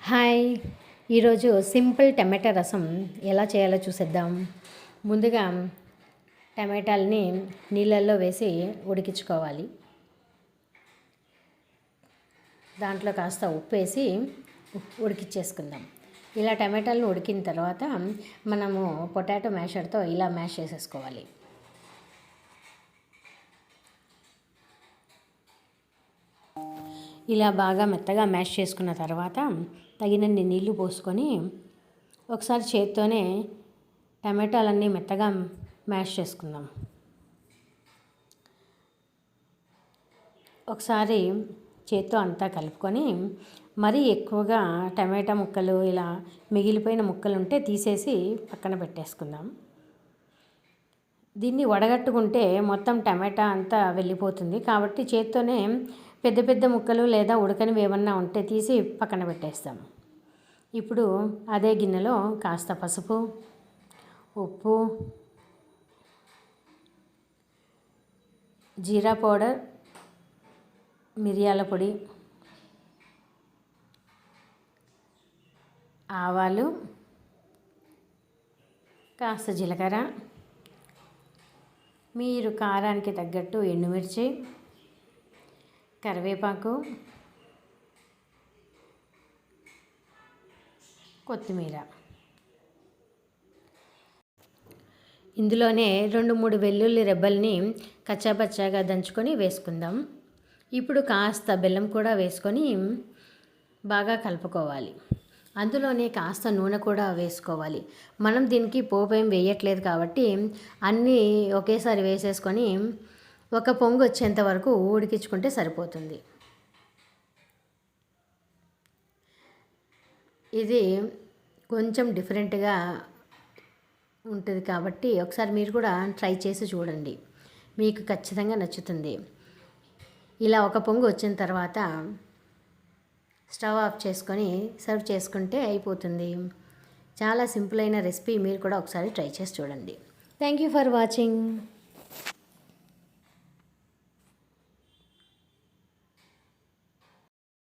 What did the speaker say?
Hi, ఈరోజు simple టమాటా రసం ఎలా చేయాలో చూసేద్దాం. ముందుగా టమాటాలని నీళ్ళల్లో వేసి ఉడికించుకోవాలి. దాంట్లో కాస్త ఉప్పు వేసి ఉడికించేసుకుందాం. ఇలా టమాటాలను ఉడికిన తర్వాత మనము పొటాటో మ్యాషర్తో ఇలా మ్యాష్ చేసేసుకోవాలి. ఇలా బాగా మెత్తగా మ్యాష్ చేసుకున్న తర్వాత తగినన్ని నీళ్లు పోసుకొని ఒకసారి చేత్తోనే టమాటాలన్నీ మెత్తగా మ్యాష్ చేసుకుందాం. ఒకసారి చేత్తో అంతా కలుపుకొని మరీ ఎక్కువగా టమాటా ముక్కలు ఇలా మిగిలిపోయిన ముక్కలు ఉంటే తీసేసి పక్కన పెట్టేసుకుందాం. దీన్ని వడగట్టుకుంటే మొత్తం టమాటా అంతా వెళ్ళిపోతుంది. కాబట్టి చేత్తోనే పెద్ద పెద్ద ముక్కలు లేదా ఉడకనివి ఏమన్నా ఉంటే తీసి పక్కన పెట్టేస్తాం. ఇప్పుడు అదే గిన్నెలో కాస్త పసుపు, ఉప్పు, జీరా పౌడర్, మిరియాల పొడి, ఆవాలు, కాస్త జీలకర్ర, మీరు కారానికి తగ్గట్టు ఎండుమిర్చి, కరివేపాకు, కొత్తిమీర, ఇందులోనే 2-3 వెల్లుల్లి రెబ్బల్ని కచ్చాపచ్చాగా దంచుకొని వేసుకుందాం. ఇప్పుడు కాస్త బెల్లం కూడా వేసుకొని బాగా కలుపుకోవాలి. అందులోనే కాస్త నూనె కూడా వేసుకోవాలి. మనం దీనికి పోపు ఏం వేయట్లేదు కాబట్టి అన్నీ ఒకేసారి వేసేసుకొని ఒక పొంగు వచ్చేంత వరకు ఉడికించుకుంటే సరిపోతుంది. ఇది కొంచెం డిఫరెంట్గా ఉంటుంది కాబట్టి ఒకసారి మీరు కూడా ట్రై చేసి చూడండి, మీకు ఖచ్చితంగా నచ్చుతుంది. ఇలా ఒక పొంగు వచ్చిన తర్వాత స్టవ్ ఆఫ్ చేసుకొని సర్వ్ చేసుకుంటే అయిపోతుంది. చాలా సింపుల్ అయిన రెసిపీ, మీరు కూడా ఒకసారి ట్రై చేసి చూడండి. Thank you for watching.